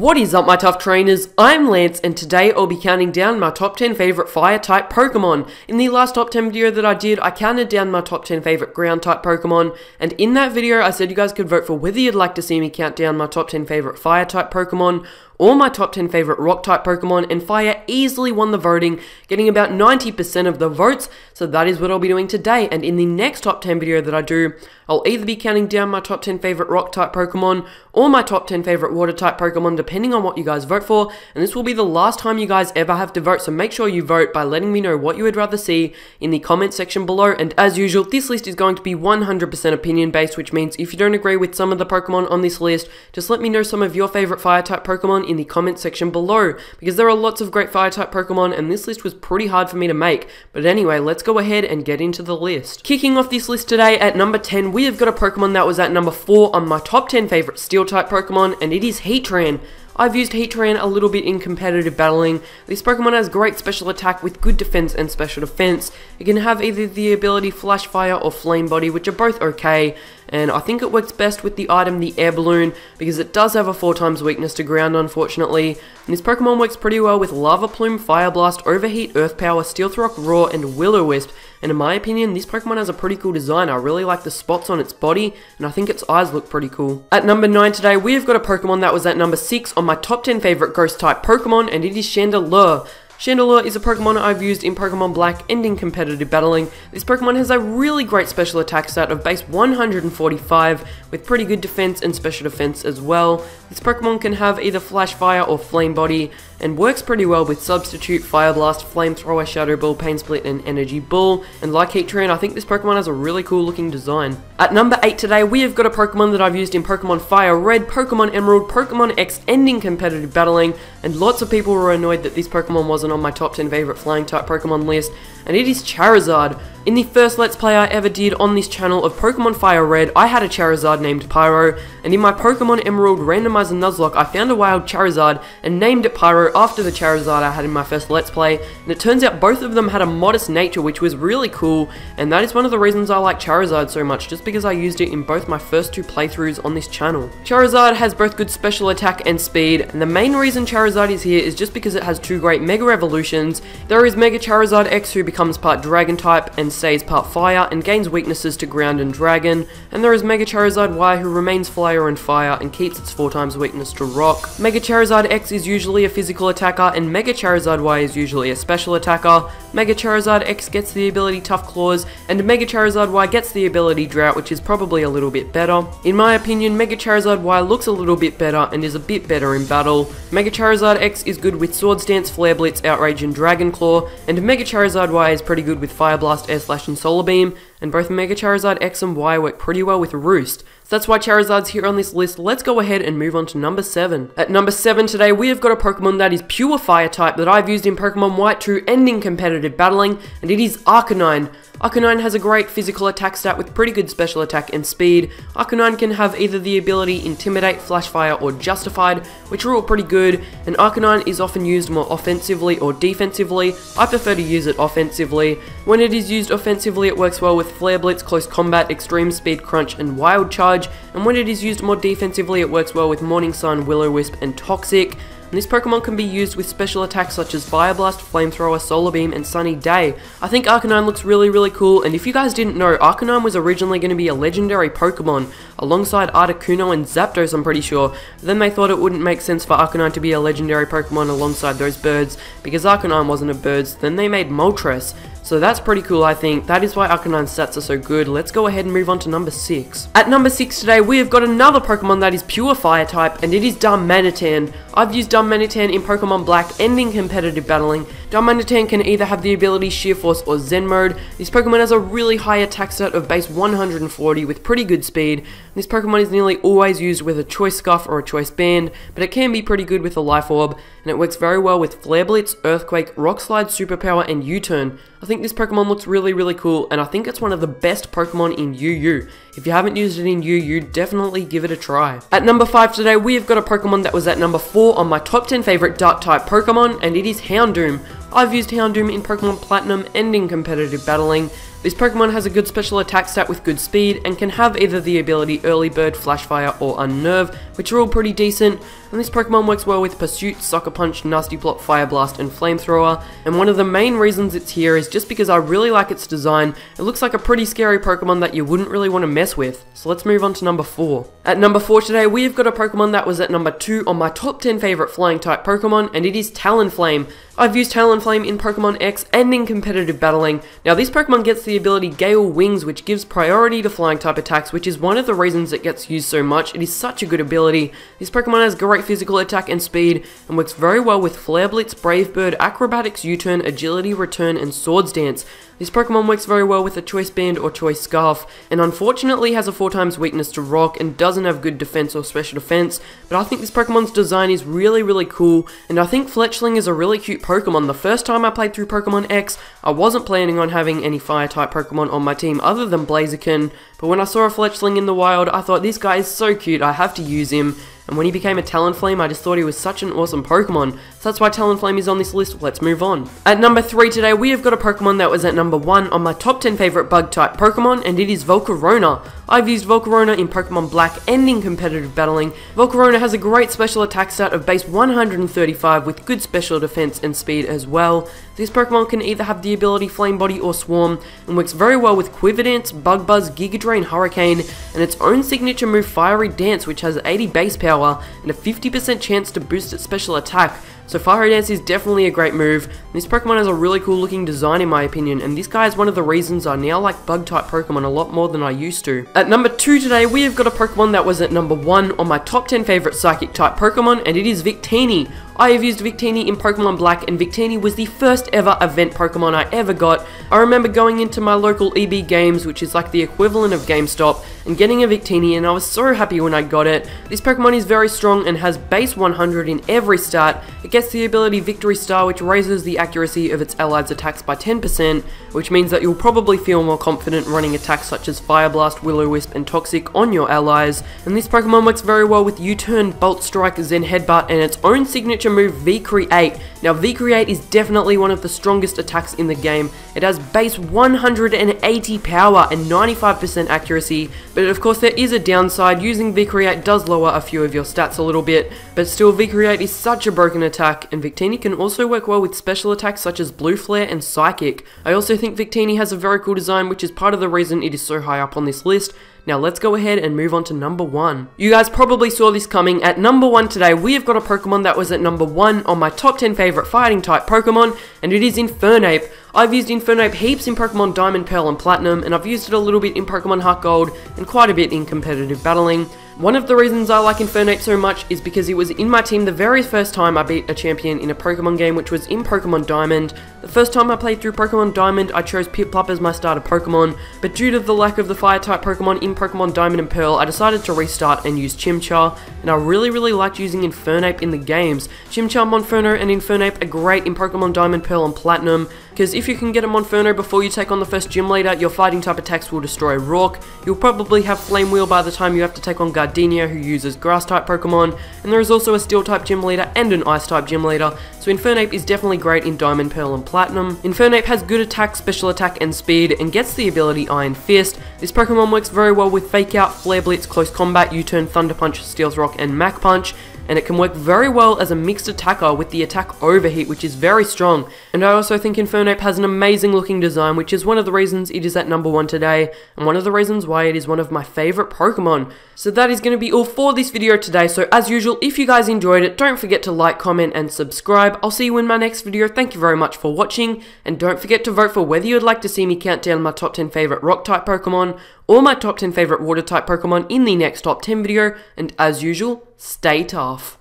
What is up, my tough trainers? I'm Lance, and today I'll be counting down my top 10 favorite fire type Pokemon. In the last top 10 video that I did, I counted down my top 10 favorite ground type Pokemon, and in that video I said you guys could vote for whether you'd like to see me count down my top 10 favorite fire type Pokemon or my top 10 favorite rock type Pokemon, and fire easily won the voting, getting about 90% of the votes, so that is what I'll be doing today. And in the next top 10 video that I do, I'll either be counting down my top 10 favorite rock type Pokemon or my top 10 favorite water type Pokemon, depending on what you guys vote for, and this will be the last time you guys ever have to vote, so make sure you vote by letting me know what you would rather see in the comment section below. And as usual, this list is going to be 100% opinion based, which means if you don't agree with some of the Pokemon on this list, just let me know some of your favorite fire type Pokemon in the comment section below, because there are lots of great fire type Pokemon and this list was pretty hard for me to make. But anyway, let's go ahead and get into the list. Kicking off this list today at number 10, we have got a Pokemon that was at number 4 on my top 10 favorite steel type Pokemon, and it is HEATRAN. I've used HEATRAN a little bit in competitive battling. This Pokemon has great special attack with good defense and special defense. It can have either the ability Flash Fire or Flame Body, which are both okay, and I think it works best with the item the Air Balloon, because it does have a 4x weakness to ground, unfortunately. And this Pokemon works pretty well with Lava Plume, Fire Blast, Overheat, Earth Power, Stealth Rock, Roar, and Will-O-Wisp. And in my opinion, this Pokemon has a pretty cool design. I really like the spots on its body, and I think its eyes look pretty cool. At number 9 today, we have got a Pokemon that was at number 6 on my top 10 favorite ghost type Pokemon, and it is Chandelure. Chandelure is a Pokemon I've used in Pokemon Black and in competitive battling. This Pokemon has a really great special attack stat of base 145 with pretty good defense and special defense as well. This Pokemon can have either Flash Fire or Flame Body and works pretty well with Substitute, Fire Blast, Flamethrower, Shadow Ball, Pain Split, and Energy Ball. And like HEATRAN, I think this Pokemon has a really cool looking design. At number 8 today, we have got a Pokemon that I've used in Pokemon Fire Red, Pokemon Emerald, Pokemon X, and in competitive battling. And lots of people were annoyed that this Pokemon wasn't on my top 10 favorite flying type Pokemon list, and it is Charizard. In the first Let's Play I ever did on this channel of Pokemon Fire Red, I had a Charizard named Pyro, and in my Pokemon Emerald Randomizer Nuzlocke, I found a wild Charizard and named it Pyro after the Charizard I had in my first Let's Play, and it turns out both of them had a modest nature, which was really cool, and that is one of the reasons I like Charizard so much, just because I used it in both my first 2 playthroughs on this channel. Charizard has both good special attack and speed, and the main reason Charizard is here is just because it has 2 great Mega Evolutions. There is Mega Charizard X, who becomes part Dragon type and stays part Fire and gains weaknesses to Ground and Dragon, and there is Mega Charizard Y, who remains Flyer and Fire and keeps its 4x weakness to Rock. Mega Charizard X is usually a physical attacker, and Mega Charizard Y is usually a special attacker. Mega Charizard X gets the ability Tough Claws, and Mega Charizard Y gets the ability Drought, which is probably a little bit better. In my opinion, Mega Charizard Y looks a little bit better and is a bit better in battle. Mega Charizard X is good with Swords Dance, Flare Blitz, Outrage, and Dragon Claw, and Mega Charizard Y is pretty good with Fire Blast, Air Slash, and Solar Beam, and both Mega Charizard X and Y work pretty well with Roost. So that's why Charizard's here on this list. Let's go ahead and move on to number 7. At number 7 today, we have got a Pokemon that is pure Fire type that I've used in Pokemon White 2 and in competitive battling, and it is Arcanine. Arcanine has a great physical attack stat with pretty good special attack and speed. Arcanine can have either the ability Intimidate, Flash Fire, or Justified, which are all pretty good, and Arcanine is often used more offensively or defensively. I prefer to use it offensively. When it is used offensively, it works well with Flare Blitz, Close Combat, Extreme Speed, Crunch, and Wild Charge, and when it is used more defensively, it works well with Morning Sun, Will-O-Wisp, and Toxic. And this Pokemon can be used with special attacks such as Fire Blast, Flamethrower, Solar Beam, and Sunny Day. I think Arcanine looks really cool, and if you guys didn't know, Arcanine was originally going to be a legendary Pokemon, alongside Articuno and Zapdos, I'm pretty sure. Then they thought it wouldn't make sense for Arcanine to be a legendary Pokemon alongside those birds, because Arcanine wasn't a bird, so then they made Moltres. So that's pretty cool, I think. That is why Arcanine's stats are so good. Let's go ahead and move on to number 6. At number 6 today, we have got another Pokemon that is pure Fire type, and it is Darmanitan. I've used Darmanitan in Pokemon Black and in competitive battling. Darmanitan can either have the ability Sheer Force or Zen Mode. This Pokemon has a really high attack stat of base 140 with pretty good speed. This Pokemon is nearly always used with a Choice Scarf or a Choice Band, but it can be pretty good with a Life Orb, and it works very well with Flare Blitz, Earthquake, Rock Slide, Superpower, and U-Turn. I think this Pokemon looks really cool, and I think it's one of the best Pokemon in UU. If you haven't used it in UU, definitely give it a try. At number 5 today, we have got a Pokemon that was at number 4 on my top 10 favorite Dark type Pokemon, and it is Houndoom. I've used Houndoom in Pokemon Platinum and in competitive battling. This Pokemon has a good special attack stat with good speed, and can have either the ability Early Bird, Flash Fire, or Unnerve, which are all pretty decent, and this Pokemon works well with Pursuit, Sucker Punch, Nasty Plot, Fire Blast, and Flamethrower, and one of the main reasons it's here is just because I really like its design. It looks like a pretty scary Pokemon that you wouldn't really want to mess with. So let's move on to number 4. At number 4 today, we have got a Pokemon that was at number 2 on my top 10 favorite flying type Pokemon, and it is Talonflame. I've used Talonflame in Pokemon X and in competitive battling. Now this Pokemon gets the ability Gale Wings, which gives priority to flying type attacks, which is one of the reasons it gets used so much. It is such a good ability. This Pokemon has great physical attack and speed, and works very well with Flare Blitz, Brave Bird, Acrobatics, U-Turn, Agility, Return, and Swords Dance. This Pokemon works very well with a Choice Band or Choice Scarf, and unfortunately has a 4x weakness to Rock and doesn't have good defense or special defense, but I think this Pokemon's design is really cool, and I think Fletchling is a really cute Pokemon. The first time I played through Pokemon X, I wasn't planning on having any fire type Pokemon on my team other than Blaziken, but when I saw a Fletchling in the wild, I thought this guy is so cute, I have to use him. And when he became a Talonflame, I just thought he was such an awesome Pokemon. So that's why Talonflame is on this list. Let's move on. At number 3 today, we have got a Pokemon that was at number 1 on my top 10 favorite bug type Pokemon, and it is Volcarona. I've used Volcarona in Pokemon Black and in competitive battling. Volcarona has a great special attack stat of base 135 with good special defense and speed as well. This Pokemon can either have the ability Flame Body or Swarm, and works very well with Quiver Dance, Bug Buzz, Giga Drain, Hurricane, and its own signature move Fiery Dance, which has 80 base power and a 50% chance to boost its special attack. So Fiery Dance is definitely a great move. This Pokemon has a really cool looking design in my opinion, and this guy is one of the reasons I now like bug type Pokemon a lot more than I used to. At number 2 today, we have got a Pokemon that was at number 1 on my top 10 favorite psychic type Pokemon, and it is Victini. I have used Victini in Pokemon Black, and Victini was the first ever event Pokemon I ever got. I remember going into my local EB Games, which is like the equivalent of GameStop, and getting a Victini, and I was so happy when I got it. This Pokemon is very strong and has base 100 in every stat. It gets the ability Victory Star, which raises the accuracy of its allies' attacks by 10%, which means that you'll probably feel more confident running attacks such as Fire Blast, Will-O-Wisp, and Toxic on your allies. And this Pokemon works very well with U-Turn, Bolt Strike, Zen Headbutt, and its own signature move V-Create. Now V-Create is definitely one of the strongest attacks in the game. It has base 180 power and 95% accuracy, but of course there is a downside. Using V-Create does lower a few of your stats a little bit, but still V-Create is such a broken attack, and Victini can also work well with special attacks such as Blue Flare and Psychic. I also think Victini has a very cool design, which is part of the reason it is so high up on this list. Now let's go ahead and move on to number 1. You guys probably saw this coming. At number 1 today, we have got a Pokemon that was at number 1 on my top 10 favorite fighting type Pokemon, and it is Infernape. I've used Infernape heaps in Pokemon Diamond, Pearl, and Platinum, and I've used it a little bit in Pokemon Heart Gold, and quite a bit in competitive battling. One of the reasons I like Infernape so much is because it was in my team the very first time I beat a champion in a Pokemon game, which was in Pokemon Diamond. The first time I played through Pokemon Diamond, I chose Piplup as my starter Pokemon, but due to the lack of the fire type Pokemon in Pokemon Diamond and Pearl, I decided to restart and use Chimchar, and I really liked using Infernape in the games. Chimchar, Monferno, and Infernape are great in Pokemon Diamond, Pearl, and Platinum, because if you can get a Monferno before you take on the first gym leader, your fighting type attacks will destroy Rock. You'll probably have Flame Wheel by the time you have to take on Gardenia, who uses grass type Pokemon, and there is also a steel type gym leader and an ice type gym leader, so Infernape is definitely great in Diamond, Pearl, and Platinum. Infernape has good attack, special attack, and speed, and gets the ability Iron Fist. This Pokemon works very well with Fake Out, Flare Blitz, Close Combat, U-Turn, Thunder Punch, Stealth Rock, and Mach Punch, and it can work very well as a mixed attacker with the attack Overheat, which is very strong. And I also think Infernape has an amazing looking design, which is one of the reasons it is at number 1 today, and one of the reasons why it is one of my favorite Pokemon. So that is going to be all for this video today. So as usual, if you guys enjoyed it, don't forget to like, comment, and subscribe. I'll see you in my next video. Thank you very much for watching, and don't forget to vote for whether you'd like to see me count down my top 10 favorite rock type Pokemon or my top 10 favorite water type Pokemon in the next top 10 video. And as usual, stay tough.